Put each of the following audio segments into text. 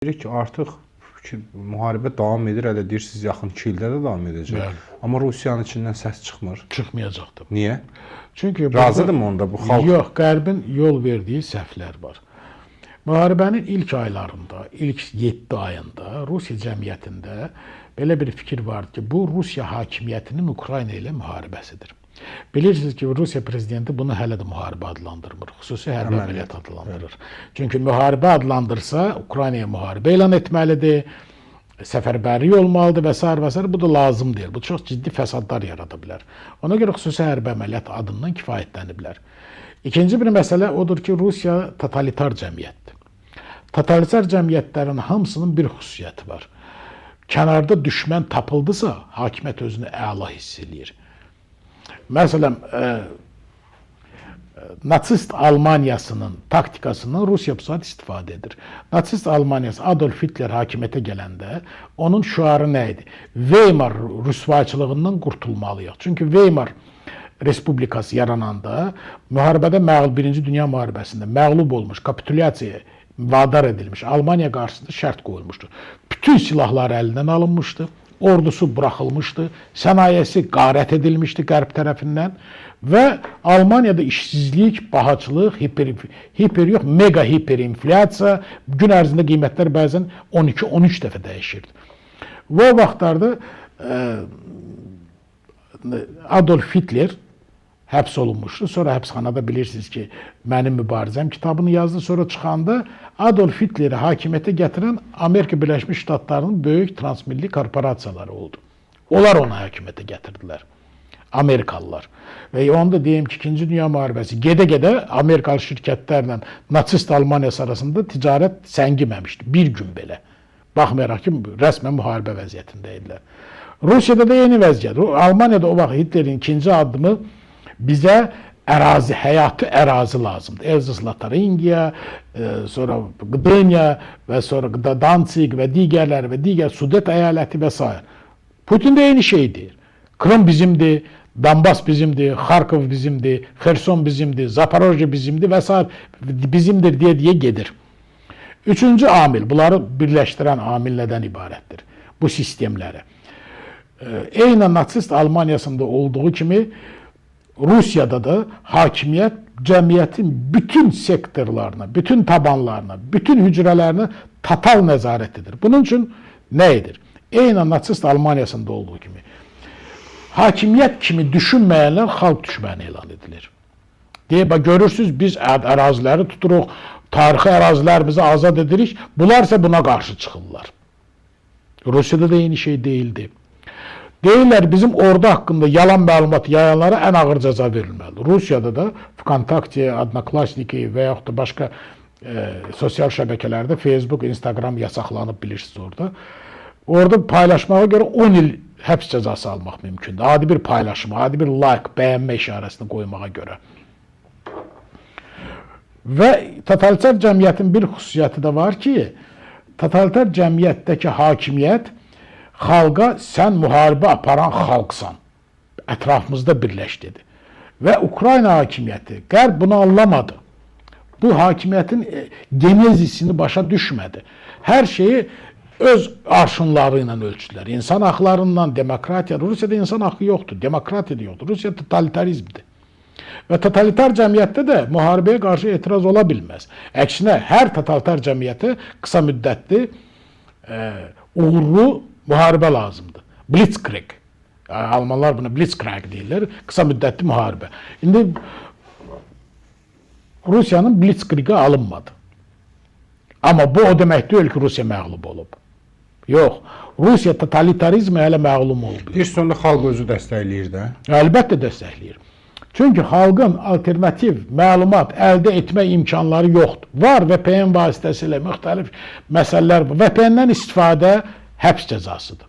Deyirik ki, artıq müharibə davam edir, hələ deyirsiniz, yaxın 2 ildə də davam edəcək. Bəli. Amma Rusiyanın içindən səs çıxmır. Çıxmayacaqdı. Niyə? Çünki Razıdırmı onda bu xalq? Yox, Qərbin yol verdiyi səhvlər var. Müharibənin ilk aylarında, ilk 7 ayında Rusiya cəmiyyətində belə bir fikir vardı ki, bu Rusiya hakimiyyətinin Ukrayna ilə müharibəsidir. Bilirsiniz ki, Rusiya prezidenti bunu hələ də müharibə adlandırmır. Xüsusi hərbi əməliyyat adlandırır. Çünki müharibə adlandırsa, Ukraynaya müharibə elan etməlidir, səfərbərlik olmalıdır və s. və s. Bu da lazım deyil. Bu çox ciddi fəsadlar yarada bilər. Ona görə xüsusi hərbi əməliyyat adından kifayətləniblər. İkinci bir məsələ odur ki, Rusiya totalitar cəmiyyətdir. Totalitar cəmiyyətlərin hamısının bir xüsusiyyəti var. Kənarda düşmən tapıldısa, hakimiyyət özünü əla hiss eləyir. Məsələn, natsist Almaniyasının taktikasından Rusiya bu saat istifadə edir. Natsist Almaniyası Adolf Hitler hakimiyyətə gələndə onun şüarı nə idi? Weimar rüsvayçılığından qurtulmalıyıq. Çünki Weimar Respublikası yarananda müharibədə Birinci Dünya müharibəsində məğlub olmuş, kapitulyasiyaya vadar edilmiş Almaniya qarşısında şərt qoyulmuşdu. Bütün silahlar əlindən alınmışdı. Ordusu buraxılmışdı, sənayesi qarət edilmişdi Qərb tərəfindən və Almaniyada işsizlik, bahaçılıq, mega hiperinflyasiya, gün ərzində qiymətlər bəzən 12-13 dəfə dəyişirdi. Və o vaxtlarda Adolf Hitler həbs olunmuşdu. Sonra həbsxanada bilirsiniz ki, Mənim Mübarizəm kitabını yazdı. Sonra çıxanda Adolf Hitleri hakimiyyətə gətirən Amerika Birləşmiş Ştatlarının böyük transmilli korporasiyaları oldu. Onlar onu hakimiyyətə gətirdilər. Amerikalılar. Və onu da deyim ki, 2-ci Dünya müharibəsi gedə-gedə Amerikalı şirkətlərlə natsist Almaniyası arasında ticarət səngiməmişdi. Bir gün belə. Baxmayaraq ki, rəsmən müharibə vəziyyətində idilər. Rusiyada da yeni vəziyyət. Almaniyada o vaxt Hitlerin ikinci addımı bizə ərazi, həyatı ərazi lazımdır. Elzas-Lotaringiya, sonra Gdynia və sonra Danzig və digər Sudet əyaləti və s. Putin də eyni şey deyir. Krım bizimdir, Donbas bizimdir, Xarkov bizimdir, Xerson bizimdir, Zaporojye bizimdir və s. bizimdir deyə gedir. Üçüncü amil, bunları birləşdirən amil nədən ibarətdir? Bu sistemləri. Eynən natsist Almaniyasında olduğu kimi Rusiyada da hakimiyyət cəmiyyətin bütün sektorlarına, bütün tabanlarına, bütün hücrələrinə total nəzarət edir. Bunun üçün nə edir? Eynən natsist Almaniyasında olduğu kimi. Hakimiyyət kimi düşünməyənlər xalq düşməni elan edilir. Deyib, görürsünüz, biz əraziləri tuturuq, tarixi ərazilərimizi azad edirik, bunlar isə buna qarşı çıxırlar. Rusiyada da eyni şey deyildi. Deyirlər, bizim ordu haqqında yalan məlumat yayanlara ən ağır cəza verilməlidir. Rusiyada da Vkontakte, Odnoklassniki və yaxud da başqa sosial şəbəkələrdə Facebook, Instagram yasaqlanıb bilirsiniz orada. Orada paylaşmağa görə 10 il həbs cəzası almaq mümkündür. Adi bir paylaşma, adi bir like, bəyənmə işarəsini qoymağa görə. Və totalitar cəmiyyətin bir xüsusiyyəti də var ki, totalitar cəmiyyətdəki hakimiyyət xalqa sən müharibə aparan xalqsan, ətrafımızda birləş dedi. Və Ukrayna hakimiyyəti, Qərb bunu anlamadı. Bu hakimiyyətin genezisini başa düşmədi. Hər şeyi öz arşınları ilə ölçdülər. İnsan haqlarından, demokratiya, Rusiyada insan haqqı yoxdur, demokratiya da yoxdur. Rusiya totalitarizmdir. Və totalitar cəmiyyətdə də müharibəyə qarşı etiraz ola bilməz. Əksinə, hər totalitar cəmiyyətə qısa müddətli, uğurlu müharibə lazımdır. Blitzkrieg. Almanlar buna Blitzkrieg deyirlər. Qısa müddətli müharibə. İndi Rusiyanın Blitzkriegə alınmadı. Amma bu o demək deyil ki, Rusiya məğlub olub. Yox. Rusiya totalitarizmə hələ məğlub olub. Bir sonda xalq özü dəstəkləyir də. Əlbəttə dəstəkləyir. Çünki xalqın alternativ məlumat əldə etmə imkanları yoxdur. Var VPN vasitəsilə müxtəlif məsələlər var. VPN-dən istifadə həbs cəzasıdır.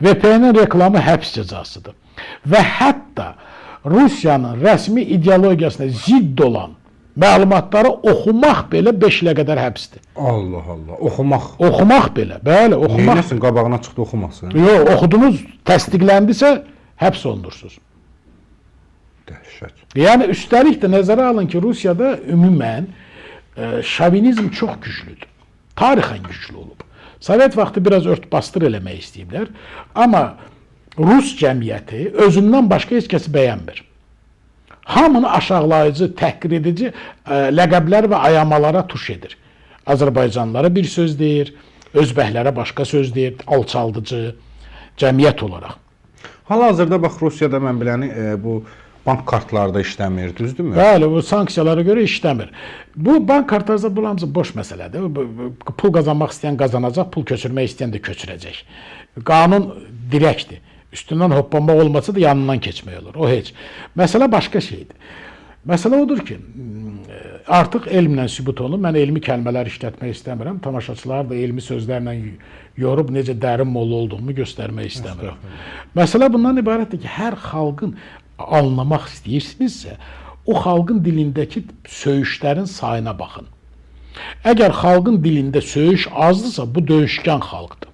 VPN-in reklamı həbs cəzasıdır. Və hətta Rusiyanın rəsmi ideologiyasına zidd olan məlumatları oxumaq belə 5 ilə qədər həbsdir. Allah Allah, oxumaq. Oxumaq belə, bəli, oxumaq. Neyləsin, qabağına çıxdı oxumasın? Yox, oxudunuz, təsdiqləndisə həbs olunursunuz. Dəhşət. Yəni, üstəlik də nəzərə alın ki, Rusiyada ümumən şovinizm çox güclüdür. Tarixən güclü olub. Sovet vaxtı biraz ört-bastır eləmək istəyiblər. Amma Rus cəmiyyəti özündən başqa heç kəsi bəyənmir. Hamını aşağılayıcı, təhqir edici ləqəblər və ayamalara tuş edir. Azərbaycanlılara bir söz deyir, özbəklərə başqa söz deyir, alçaldıcı cəmiyyət olaraq. Hal-hazırda bax Rusiyada mən biləni bu bank kartları da işləmir, düzdürmü? Bəli, bu sanksiyalara görə işləmir. Bu bank kartları bu hamısı boş məsələdir. Pul qazanmaq istəyən qazanacaq, pul köçürmək istəyən də köçürəcək. Qanun direktdir. Üstündən hoppanmaq olmasa da yanından keçmək olur. O heç. Məsələ başqa şeydir. Məsələ odur ki, artıq elmlə sübut olunub. Mən elmi kəlmələr işlətmək istəmirəm. Tamaşaçılar da elmi sözlərlə yorub necə dərin molla olduğumu göstərmək istəmirəm. Məsələ bundan ibarətdir ki, hər xalqın anlamaq istəyirsinizsə, o xalqın dilindəki söyüşlərin sayına baxın. Əgər xalqın dilində söyüş azdırsa, bu döyüşkən xalqdır.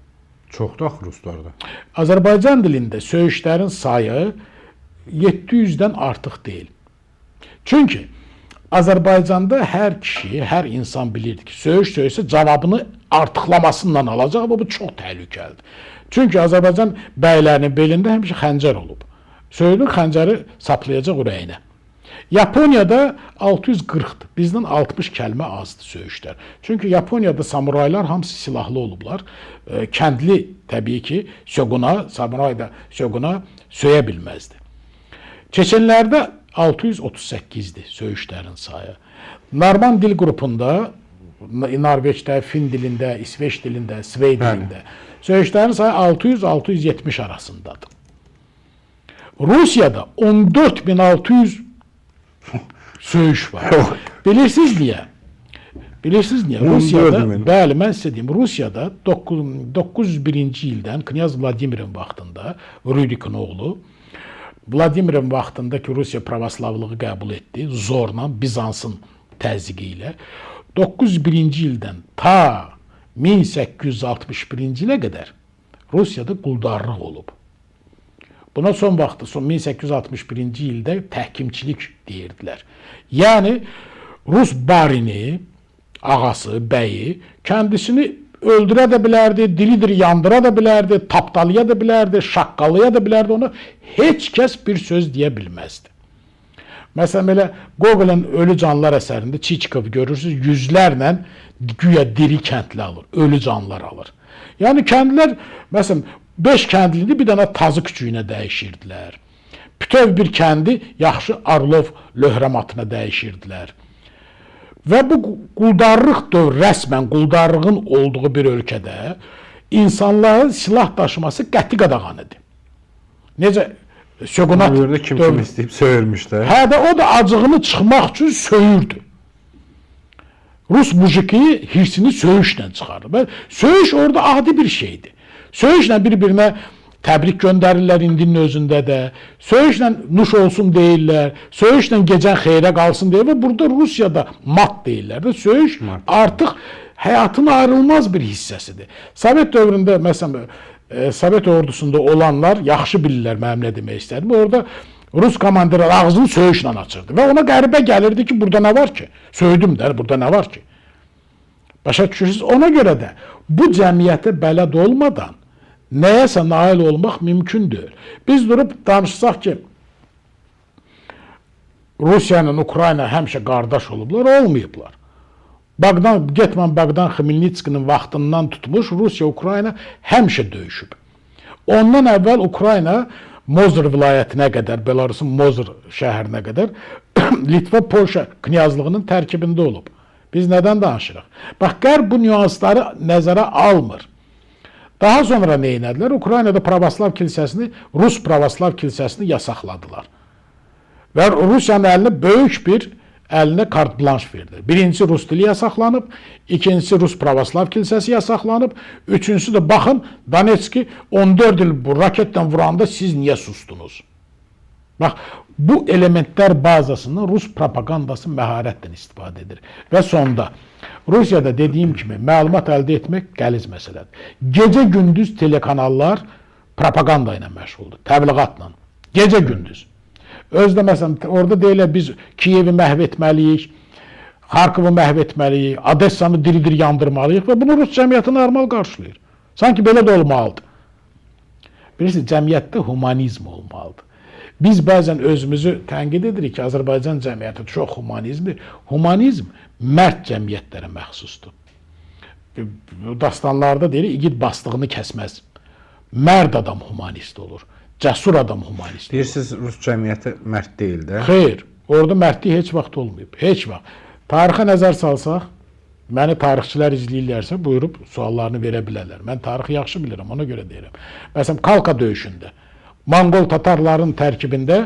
Çoxdur axı ruslarda. Azərbaycan dilində söyüşlərin sayı 700-dən artıq deyil. Çünki Azərbaycanda hər kişi, hər insan bilirdi ki, söyüş söysə cavabını artıqlamasından alacaq və bu çox təhlükəlidir. Çünki Azərbaycan bəylərinin belində həmişə xəncər olub. Söyünün xəncəri saplayacaq ürəyinə. Yaponiyada 640'dır. Bizdən 60 kəlmə azdır söyüşlər. Çünki Yaponiyada samuraylar hamısı silahlı olublar. Kəndli təbii ki, samuray da söguna söyə bilməzdi. Çeçenlərdə 638'dir söyüşlərin sayı. Narman dil qrupunda, Norveçdə, Fin dilində, İsveç dilində, Svey dilində söyüşlərin sayı 600-670 arasındadır. Rusiyada 14.600 söyüş var. Bilirsiniz niyə? Bilirsiniz niyə? Rusiyada, bəli, mən sizə deyim, Rusiyada 901-ci ildən Knyaz Vladimirin vaxtında Rürikin oğlu Vladimirin vaxtında ki, Rusiya pravoslavlığı qəbul etdi, zorla, Bizansın təzyiqi ilə. 901-ci ildən ta 1861-ci ilə qədər Rusiyada quldarlıq olub. Buna son vaxtı, son 1861-ci ildə təhkimçilik deyirdilər. Yəni, Rus barini, ağası, bəyi kəndisini öldürə də bilərdi, dilidir yandıra da bilərdi, tapdalaya da bilərdi, şaqqalaya da bilərdi, onu heç kəs bir söz deyə bilməzdi. Məsələn, belə Gogol'un Ölü Canlılar əsərində Çiçkov görürsünüz, yüzlərlə güya diri kəndli alır, ölü canlılar alır. Yəni, kəndlilər, məsələn, 5 kəndlini bir dənə tazı küçüyünə dəyişirdilər. Bütöv bir kəndi yaxşı Arlov löhrəmatına dəyişirdilər. Və bu quldarlıq dövr, rəsmən quldarlığın olduğu bir ölkədə insanların silah daşıması qəti qadağan idi. Necə söqunat dövrdə kim istəyib söyürmüşlər. Hə də o da acığını çıxmaq üçün söyürdü. Rus mujiki hirsini söyüşlə çıxardı. Söyüş orada adi bir şeydi. Söyüşlə bir-birinə təbrik göndərirlər indinin özündə də. Söyüşlə nuş olsun deyirlər. Söyüşlə gecən xeyrə qalsın deyirlər. Və burada Rusiyada mat deyirlər. Və söyüş artıq həyatın ayrılmaz bir hissəsidir. Sovet dövründə, məsələn, Sovet ordusunda olanlar yaxşı bilirlər mənim nə demək istədim. Orada Rus komandirlər ağzını söyüşlə açırdı. Və ona qəribə gəlirdi ki, burada nə var ki? Söydüm də, burada nə var ki? Başa düşürsünüz? Ona görə də bu cəmiyyətə bələd olmadan nəyəsə nail olmaq mümkün deyil. Biz durub danışsaq ki, Rusiya ilə Ukrayna həmişə qardaş olublar, olmayıblar. Getman Bogdan Xmelnitskinin vaxtından tutmuş Rusiya-Ukrayna həmişə döyüşüb. Ondan əvvəl Ukrayna Mozır vilayətinə qədər, Belarusun Mozır şəhərinə qədər Litva-Polşa knyazlığının tərkibində olub. Biz nədən danışırıq? Bax, Qərb bu nüansları nəzərə almır. Daha sonra nə etdilər? Ukraynada pravoslav kilsəsini, Rus pravoslav kilsəsini yasaqladılar. Və Rusiyanın əlinə böyük bir kart blanş verdi. Birincisi Rus dili yasaqlanıb, ikincisi Rus pravoslav kilsəsi yasaqlanıb, üçüncüsü də baxın, Donetski 14 il bu raketdən vuranda siz niyə sustunuz? Bax, bu elementlər bazasından Rus propagandası məharətlə istifadə edir. Və sonda, Rusiyada dediyim kimi məlumat əldə etmək qəliz məsələdir. Gecə-gündüz telekanallar propaganda ilə məşğuldur, təbliğatla. Gecə-gündüz. Özdə məsələn, orada deyirlər biz Kiyevi məhv etməliyik, Xarkovu məhv etməliyik, Odessanı diri-diri yandırmalıyıq və bunu Rus cəmiyyəti normal qarşılayır. Sanki belə də olmalıdır. Bilirsiniz, cəmiyyətdə humanizm olmalıdır. Biz bəzən özümüzü tənqid edirik ki, Azərbaycan cəmiyyəti çox humanizmdir. Humanizm mərd cəmiyyətlərə məxsusdur. Dastanlarda deyirik, igid bastığını kəsməz. Mərd adam humanist olur. Cəsur adam humanist olur. Deyirsiniz, Rus cəmiyyəti mərd deyil də. Xeyr, orada mərdlik heç vaxt olmayıb. Heç vaxt. Tarixə nəzər salsaq, məni tarixçilər izləyirlərsə, buyurub suallarını verə bilərlər. Mən tarixi yaxşı bilirəm, ona görə deyirəm. Məsələn, Kalka döyüşündə, Monqol tatarların tərkibində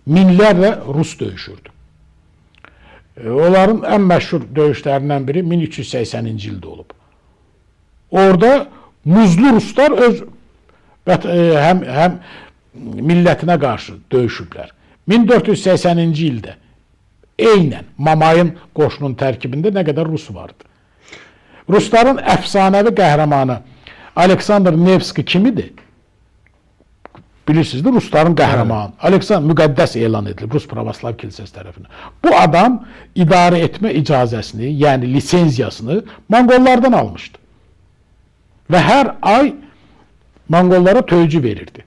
minlərlə Rus döyüşürdü. Onların ən məşhur döyüşlərindən biri 1380-ci ildə olub. Orada muzlu Ruslar öz həm millətinə qarşı döyüşüblər. 1480-ci ildə eynən Mamayın qoşunun tərkibində nə qədər Rus vardı. Rusların əfsanəvi qəhrəmanı Aleksandr Nevski kimidir? Bilirsiniz də, Rusların qəhrəmanı. Aleksandr müqəddəs elan edilib Rus Pravoslav kilsəsi tərəfindən. Bu adam idarə etmə icazəsini, yəni lisenziyasını Monqollardan almışdı. Və hər ay Monqollara töycü verirdi.